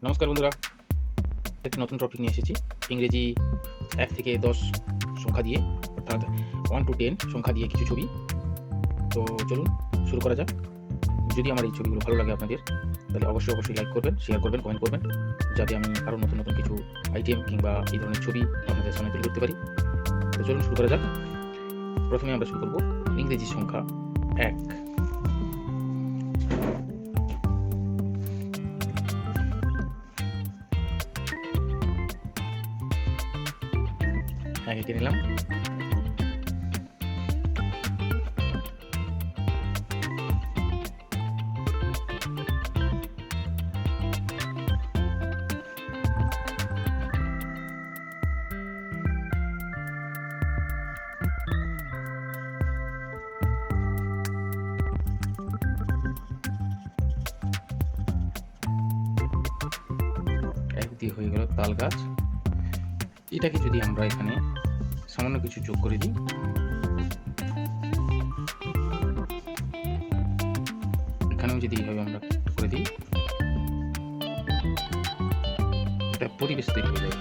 নমস্কার বন্ধুরা, একটি নতুন টপিক নিয়ে এসেছি। ইংরেজি 1 থেকে 10 সংখ্যা দিয়ে, অর্থাৎ 1 to 10 সংখ্যা দিয়ে কিছু ছবি। তো চলুন শুরু করা যাক। যদি আমার এই ছবিগুলো ভালো লাগে আপনাদের, তাহলে অবশ্যই লাইক করবেন, শেয়ার করবেন, কমেন্ট করবেন, যাতে আমি আরও নতুন কিছু আইটেম কিংবা এই ধরনের ছবি আপনাদের সামনে তুলে ধরতে পারি। তো চলুন শুরু করা যাক। প্রথমে আমরা শুরু করব ইংরেজি সংখ্যা 1। একে নিলাম। দিয়ে হয়ে গেল তাল গাছ। এটাকে যদি আমরা এখানে সামান্য কিছু যোগ করে দিই, এখানেও যদি এইভাবে আমরা করে দিই, এটা পরিবেশ তৈরি হয়ে যায়।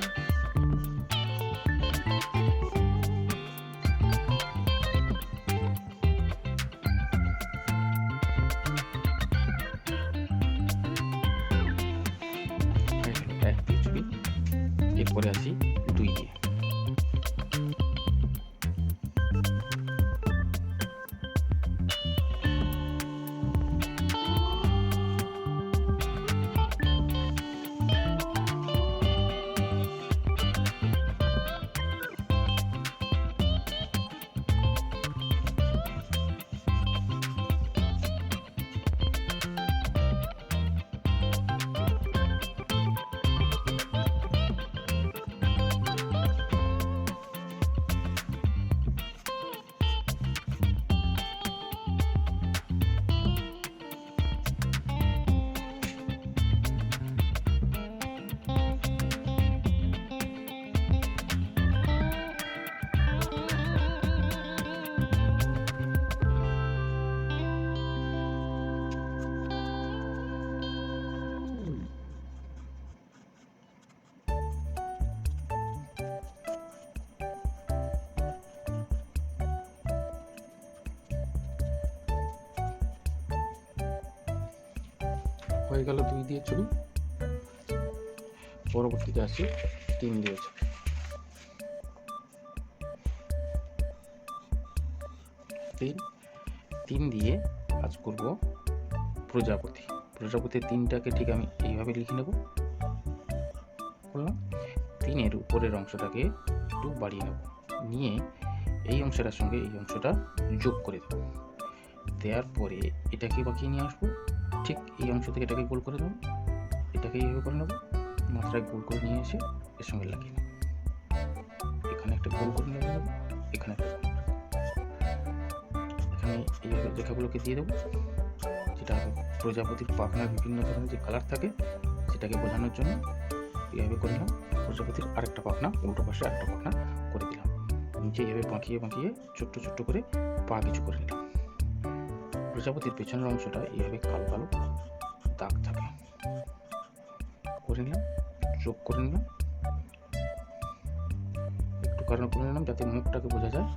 এক দিয়ে ছবি, এরপরে আসি 2 দিয়ে। হয়ে গেল 2 দিয়ে ছবি। পরবর্তীতে আসি 3 দিয়ে ছবি। 3 দিয়ে কাজ করব প্রজাপতি। প্রজাপতির 3টাকে ঠিক আমি এইভাবে লিখে নেব। বললাম 3-এর উপরের অংশটাকে একটু বাড়িয়ে নেব, নিয়ে এই অংশটার সঙ্গে এই অংশটা যোগ করে দেব। দেওয়ার পরে এটাকে বাঁকিয়ে নিয়ে আসবো। ঠিক এই অংশ থেকে এটাকে গোল করে নেব, এটাকে এইভাবে করে নেব, মাত্রায় গোল করে নিয়ে এসে এর সঙ্গে লাগিয়ে নেব। এখানে একটা গোল করে নিয়ে নেব, এখানে একটা গোল, এখানে এইভাবে রেখাগুলোকে দিয়ে দেবো। যেটা প্রজাপতির পাখনার বিভিন্ন ধরনের যে কালার থাকে সেটাকে বোঝানোর জন্য এইভাবে করে নিলাম। প্রজাপতির আরেকটা পাখনা, উল্টো পাশে আরেকটা পাখনা করে দিলাম। নিচে এইভাবে বাঁকিয়ে ছোট্ট করে পা কিছু করে নিলাম। প্রজাপতির পেছনের অংশটা এইভাবে কালো দাগ থাকে, করে নিলাম, যোগ করে নিলাম, একটু কারণ করে নিলাম যাতে মুখটাকে বোঝা যায়।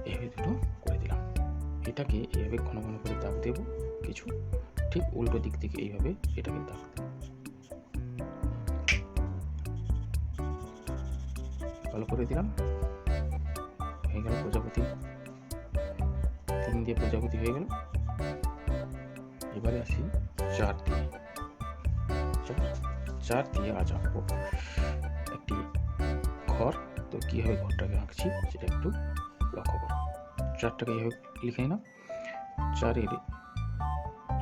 এইভাবে দুটো করে দিলাম। এটাকে এইভাবে ঘন করে দাগ দেব কিছু, ঠিক উল্টো দিক থেকে এইভাবে এটাকে দাগ দেব। ভালো করে দিলাম। হয়ে গেল প্রজাপতি। 3 দিয়ে প্রজাপতি হয়ে গেল। এবারে আসি 4 দিয়ে। 4 দিয়ে আজ আঁকবো একটি ঘর। তো কীভাবে ঘরটাকে আঁকছি সেটা একটু লক্ষ্য করো। 4টাকে এইভাবে লিখে নিলাম। 4-এর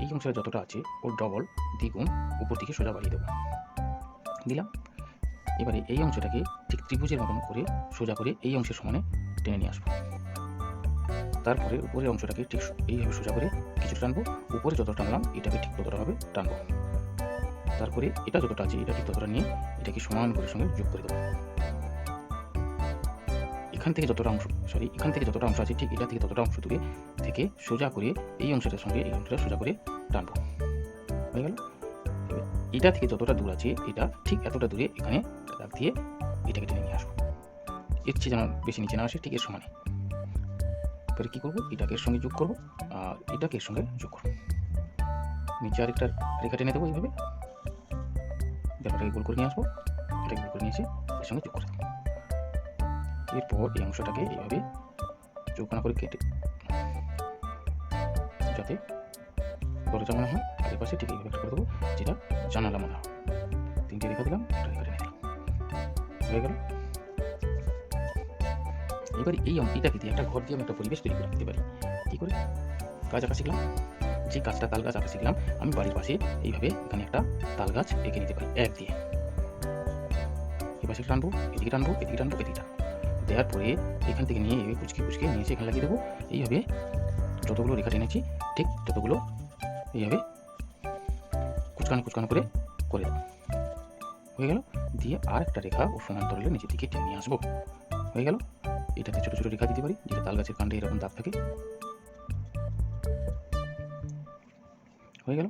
এই অংশটা যতটা আছে ওর ডবল, দ্বিগুণ উপর দিকে সোজা বাড়িয়ে দেবো। দিলাম। এবারে এই অংশটাকে ঠিক ত্রিভুজের মতন করে সোজা করে এই অংশের সমানে টেনে নিয়ে আসবো। তারপরে উপরের অংশটাকে ঠিক এইভাবে সোজা করে কিছু টানবো। উপরে যত টানলাম এটাকে ঠিক ততটাভাবে টানবো। তারপরে এটা যতটা আছে এটা ঠিক ততটা নিয়ে এটাকে সমান করে সঙ্গে যোগ করে দেবো। এখান থেকে যতটা অংশ আছে ঠিক এটা থেকে ততটা অংশ দূরে থেকে সোজা করে এই অংশটার সঙ্গে এই অংশটা সোজা করে টানবো। হয়ে গেল। এটা থেকে যতটা দূর আছে এটা ঠিক এতটা দূরে এখানে দাগ দিয়ে এটাকে টেনে নিয়ে আসবো, এর চেয়ে যেন বেশি নিচে না আসে, ঠিক এর সমানে। এবারে কী করবো, এটাকে এর সঙ্গে যোগ করবো আর এটাকে এর সঙ্গে যোগ করবো, নিচে আরেকটা রেখা টেনে দেবো এইভাবে, ব্যাপারটাকে গোল করে নিয়ে আসবো, এটাকে গোল করে নিয়ে এসে এর সঙ্গে যোগ করে দেবো। এরপর এই অংশটাকে এইভাবে চৌকোনা করে কেটে যাতে দরজা মনে হয়, আর পাশে ঠিক এইভাবে একটা করে দেবো যেটা জানালা মনে হয়। 3টে রেখা দিলাম, একটা রেখা টেনে দিলাম, হয়ে গেল। এবার এই এটাকে দিয়ে একটা ঘর দিয়ে আমি একটা পরিবেশ তৈরি করে দিতে পারি। কী করে, গাছ আঁকা শিখলাম, যে গাছটা তাল গাছ আঁকা শিখলাম, আমি বাড়ির পাশে এইভাবে এখানে একটা তাল গাছ এঁকে নিতে পারি এক দিয়ে। এ পাশে টানবো, এদিকে টানবো, এদিকে টানবো, এদিকে টানবো, দেওয়ার পরে এখান থেকে নিয়ে এইভাবে কুচকে কুচকে নিয়ে এসে এখানে লাগিয়ে দেবো। এইভাবে যতগুলো রেখা টেনেছি ঠিক ততগুলো এইভাবে কুচকানো কুচকানো করে করে দেবো, হয়ে গেল। দিয়ে আর একটা রেখা ও সমান্তরালে নিচের দিকে টেনে নিয়ে আসবো, হয়ে গেল। এটাতে ছোটো ছোটো রেখা দিতে পারি, যেটা তাল গাছের কাণ্ডে এরকম দাগ থাকে, হয়ে গেল।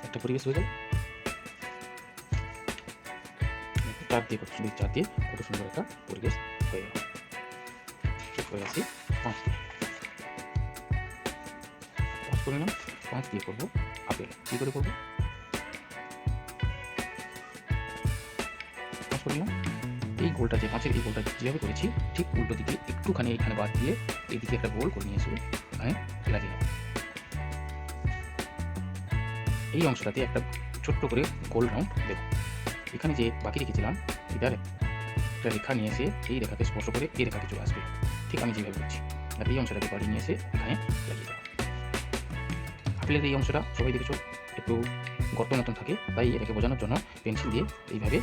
একটা পরিবেশ হয়ে গেল। চার দিয়ে কত সুন্দর একটা পরিবেশ হয়ে গেল। হয়ে গেছে 5 দিয়ে, 5 করে নিলাম। 5 দিয়ে করবো আপেল। কী করে করবো, 5 করে নিলাম। এই গোলটা যে 5-এর এই গোলটা যেভাবে করেছি ঠিক উল্টো দিকে একটুখানি এখানে বাদ দিয়ে এইদিকে একটা গোল করে নিয়ে এসে এখানে লাগিয়ে নেব। এই অংশটাতে একটা ছোট্ট করে গোল রাউন্ড দেব। এখানে যে বাকি রেখেছিলাম এটার একটা রেখা নিয়ে এসে এই রেখাকে স্পর্শ করে এই রেখাকে চলে আসবে, ঠিক আমি যেভাবে করছি। আর এই অংশটাকে বাড়ি নিয়ে এসে এখানে লাগিয়ে দেবো। আপেলের এই অংশটা সবাই দেখেছো একটু গর্ত মতন থাকে, তাই এটাকে বোঝানোর জন্য পেন্সিল দিয়ে এইভাবে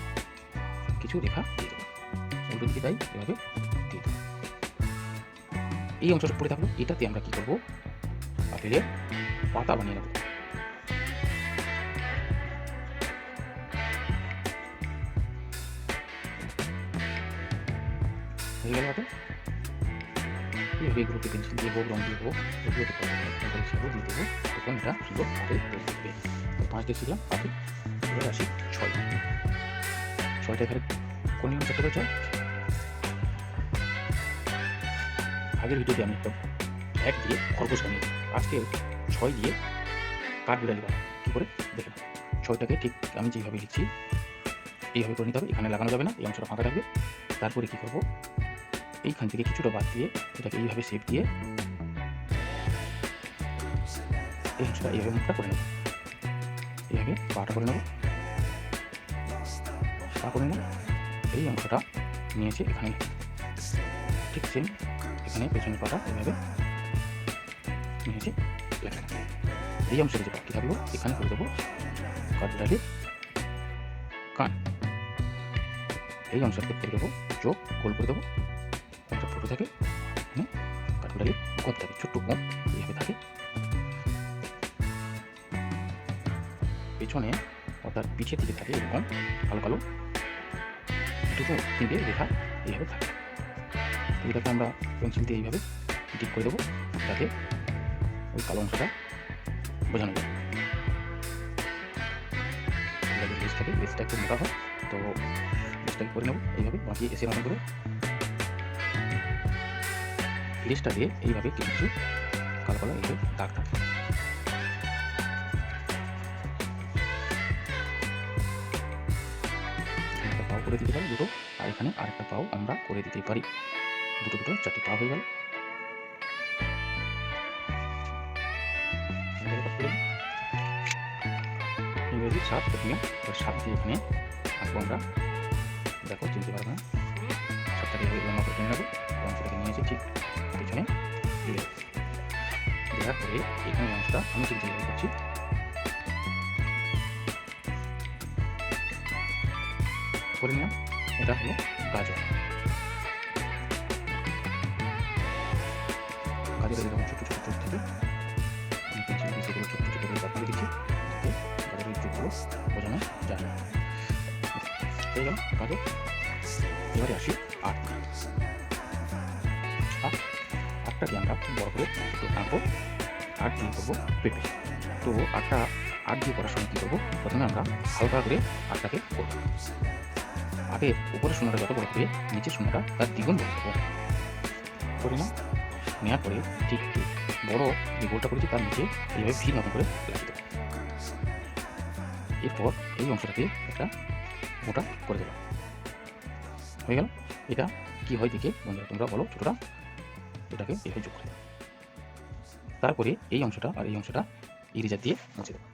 কিছু রেখা দিয়ে দেবো, উল্টো দিকে তাই এভাবে দিয়ে দেবো। এই অংশটা পড়ে থাকলো, এটাতে আমরা কী করবো, আপেলের পাতা বানিয়ে নেব। হয়ে গেল হাতে। এইভাবে এগুলোকে পেন্সিল দিয়ে হোক, রং দিয়ে হোক, এগুলোকে দিয়ে দেবো, তখন এটা সুন্দর আপেল তৈরি করবে। 5 দিয়ে শিখলাম আপেল। এবার আসি 6। 6টা এখানে কোন নিয়ম করতে পারছো, আগের ভিডিওতে আমি একটা 1 দিয়ে খরগোশ বানিয়ে, আজকে 6 দিয়ে কাঠবিড়ালি বানাবো। কী করে দেখে না, 6টাকে ঠিক আমি যেভাবে লিখছি এইভাবে করে নিতে হবে, এখানে লাগানো যাবে না, এই অংশটা ফাঁকা থাকবে। তারপরে কী করবো, এইখান থেকে কিছুটা বাদ দিয়ে এটাকে এইভাবে শেপ দিয়ে এই অংশটা এইভাবে মুখটা করে নেব, এইভাবে পাটা করে নেব, পা করে নেব। এই অংশটা নিয়ে এসে এখানে ঠিক সেম এখানে পেছনের পাটা এইভাবে নিয়ে এসে লেখা। এই অংশটা যে বাকি থাকলো এখানে করে দেবো কাঠবিড়ালির কান। এই অংশটাকে করে দেবো চোখ, গোল করে দেবো, একটা ফটো থাকে এখানে, কাঠবিড়ালির গদ থাকে, ছোট্ট গদ এইভাবে থাকে। পেছনে অর্থাৎ পিছের দিকে থাকে এরকম কালো কালো 2-3টে রেখা এইভাবে থাকে। এটাকে আমরা পেন্সিল দিয়ে এইভাবে ডিপ করে দেবো যাতে ওই কালো অংশটা বোঝানো যায়। লেস থাকে, লেসটা একটু মোটা হয়, তো লেসটাকে করে নেবো এইভাবে বাঁকিয়ে এসে মতো করে লেসটা দিয়ে এইভাবে কিছু কালো কালো এইভাবে দাগ থাকে। একটা পাও করে দিতে পারি দুটো, আর এখানে আরেকটা পাও আমরা করে দিতে পারি, দুটো 4টে পা হয়ে গেল। ইংরেজি 7 প্রথমে, এবার 7 দিয়ে এখানে আঁকবো আমরা, দেখো চিনতে পারবো না, 7টাকে লম্বা করে টেনে নেবো এবং সেটাকে নিয়ে এসে ঠিক পেছনে দিয়ে দেবো। দেওয়ার পরে এখানে অংশটা আমি ঠিক যেভাবে করছি করে নিলাম। এটা হলো গাজর। গাজরের এরকম ছোটো ছোটো চোখ থাকে, আমি পেন্সিল দিয়ে সেগুলো ছোটো ছোটো করে দাগ করে দিচ্ছি যাতে গাজরের চোখগুলো বোঝানো যায়। হয়ে গেল গাজর। এবারে আসি 8। 8টাকে আমরা বড় করে একটু আঁকবো, 8 দিয়ে করবো পেঁপে। তো 8 দিয়ে করার সময় কী করবো, প্রথমে আমরা হালকা করে 8টাকে করবো। আগে উপরের শূন্যটা যত বড় হবে নিচের শূন্যটা তার দ্বিগুণ বড় দেবো। করে না নেওয়ার পরে ঠিক বড় যে গোলটা করেছি তার নিচে এইভাবে ভিড় মতন করে লাগিয়ে দেবো। এরপর এই অংশটাকে একটা মোটা করে দেবো। হয়ে গেল। এটা কি হয় দেখে বন্ধুরা তোমরা বলো ছোটরা, এটাকে এভাবে যোগ করে দেবো। তারপরে এই অংশটা আর এই অংশটা ইরেজার দিয়ে মুছে দেবো।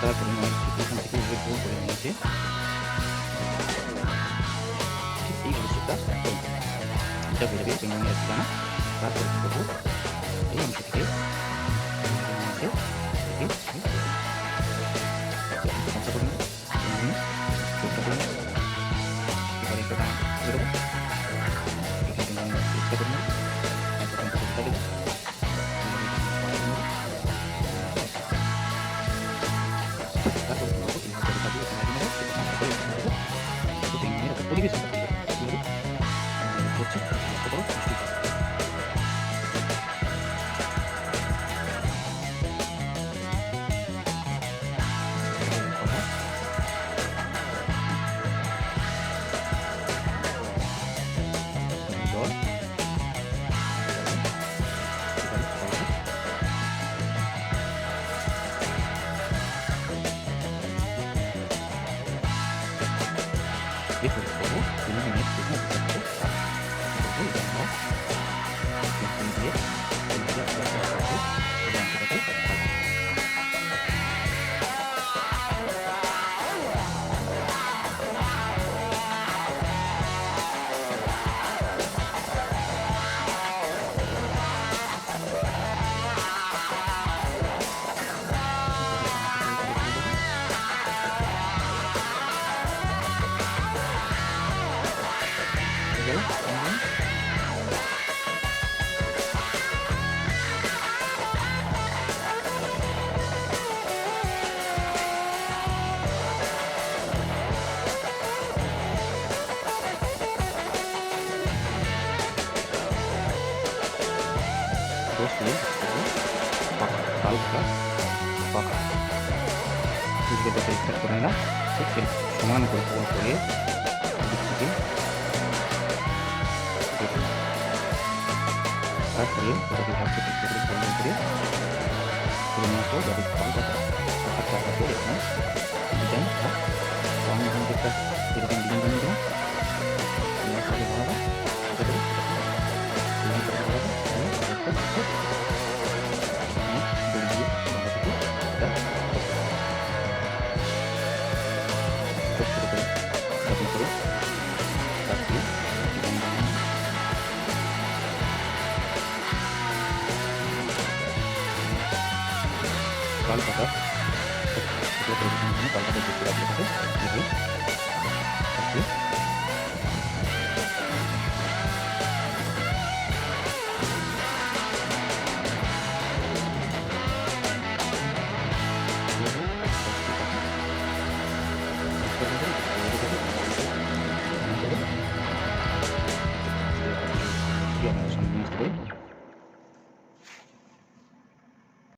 তারপরে এখান থেকে গোল করে নিয়েছে ঠিক এইভাবে সেটা এটা বেরোবে বেঙ্গলের ঠিকানা। তারপরে কী করবো, এই অংশ থেকে পরিবেশ হচ্ছে লক্ষ্য করো সৃষ্টি করে। এরপরে করবো মিনিট হালকা পাকা দুধটা পরিষ্কার করে নিলাম। ঠিক সমান করে গোল করে দিচ্ছি। তারপরে ওটাকে ভাবতে চেষ্টা করে পরিমাণ করে নেওয়ার পর যাতে হালকা চাকা করে এখানে ডিজাইন রং একটা এরকম ডিজাইন বানিয়ে দেবো। কাল পাতা কাল পাতা দেখতে রাখলে